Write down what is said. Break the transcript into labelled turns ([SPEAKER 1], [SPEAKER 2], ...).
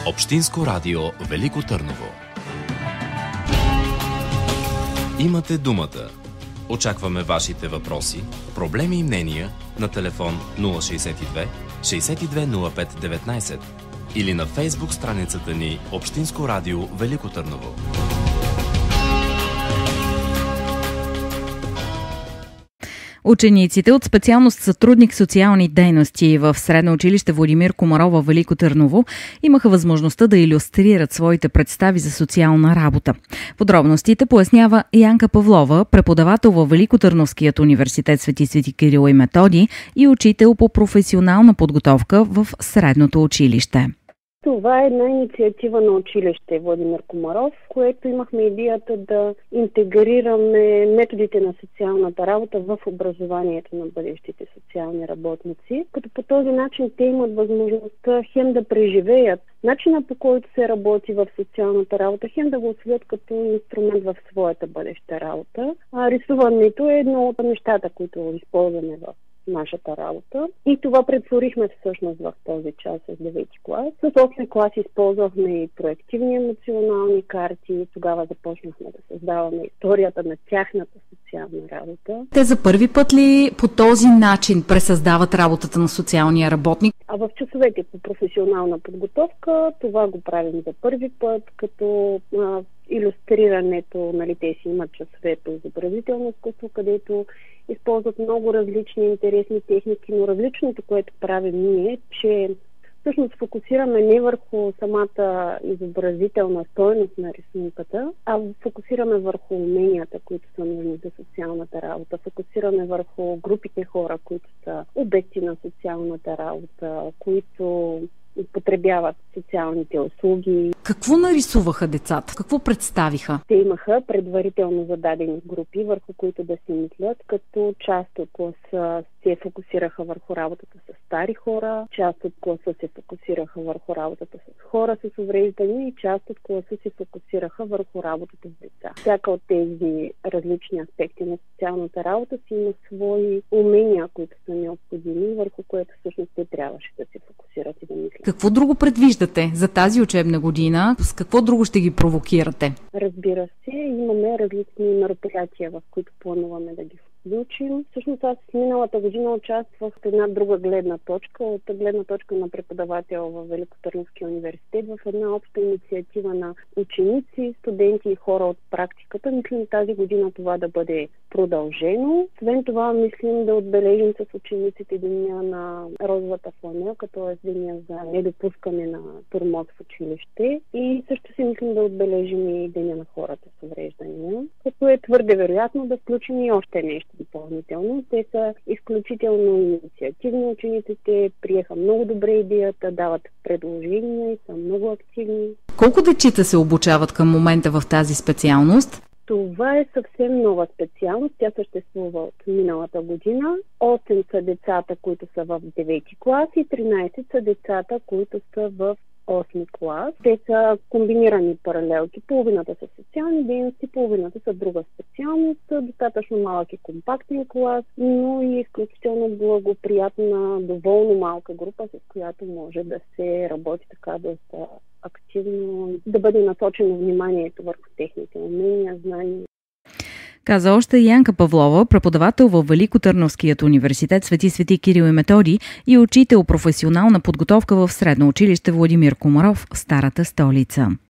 [SPEAKER 1] Общинско радио Велико Търново. Имате думата. Очакваме вашите въпроси, проблеми и мнения на телефон 062 6205 19 или на Фейсбук страницата ни Общинско радио Велико Търново.
[SPEAKER 2] Учениците от специалност сътрудник социални дейности в Средно училище Владимир Комарова Велико Търново имаха възможността да илюстрират своите представи за социална работа. Подробностите пояснява Янка Павлова, преподавател във Великотърновският университет Свети Кирил и Методий и учител по професионална подготовка в Средното училище.
[SPEAKER 3] Това е една инициатива на училище Владимир Комаров, което имахме идеята да интегрираме методите на социалната работа в образованието на бъдещите социални работници, като по този начин те имат възможността хем да преживеят начина, по който се работи в социалната работа, хем да го усвоят като инструмент в своята бъдеща работа. Рисуването е едно от нещата, които използваме в нашата работа. И това претворихме всъщност в този час с 9-ти клас. С 8-ми клас използвахме и проективни емоционални карти. Тогава започнахме да създаваме историята на тяхната социална работа.
[SPEAKER 2] Те за първи път ли по този начин пресъздават работата на социалния работник?
[SPEAKER 3] А в часовете по професионална подготовка това го правим за първи път, като илюстрирането, нали, те си имат часове по изобразително изкуство, където използват много различни интересни техники, но различното, което правим ние, че всъщност фокусираме не върху самата изобразителна стойност на рисунката, а фокусираме върху уменията, които са нужни за социалната работа. Фокусираме върху групите хора, които са обекти на социалната работа, които употребяват социалните услуги.
[SPEAKER 2] Какво нарисуваха децата? Какво представиха?
[SPEAKER 3] Те имаха предварително зададени групи, върху които да си мислят, като част от класа се фокусираха върху работата с стари хора, част от класа се фокусираха върху работата с хора с увреждания и част от класа се фокусираха върху работата с деца. Всяка от тези различни аспекти на социалната работа си има свои умения, които са необходими, върху което всъщност те трябваше да се фокусират и да мислят.
[SPEAKER 2] Какво друго предвиждате за тази учебна година? С какво друго ще ги провокирате?
[SPEAKER 3] Разбира се, имаме различни мероприятия, в които плануваме да ги включим. Всъщност аз миналата година участвах в една друга гледна точка, от гледна точка на преподавател в Великотърновския университет, в една обща инициатива на ученици, студенти и хора от практиката. Мислим тази година това да бъде продължено. Освен това, мислим да отбележим с учениците деня на розовата фланелка, т.е. деня за недопускане на тормоз в училище. И също си мислим да отбележим и деня на хората с увреждания, като е твърде вероятно да включим и още нещо допълнително. Те са изключително инициативни учениците, приеха много добре идеята, дават предложения и са много активни.
[SPEAKER 2] Колко дечица се обучават към момента в тази специалност?
[SPEAKER 3] Това е съвсем нова специалност. Тя съществува от миналата година. 8 са децата, които са в 9-ти клас и 13 са децата, които са в 8-ми клас. Те са комбинирани паралелки. Половината са социални дейности, половината са друга специалност. Достатъчно малък и компактен клас, но и изключително благоприятна, доволно малка група, с която може да се работи така доста активно, да бъде насочено вниманието върху техните умения, знания.
[SPEAKER 2] Каза още Янка Павлова, преподавател във Великотърновският университет Свети Кирил и Методий и учител професионална подготовка в Средно училище Владимир Комаров в Старата столица.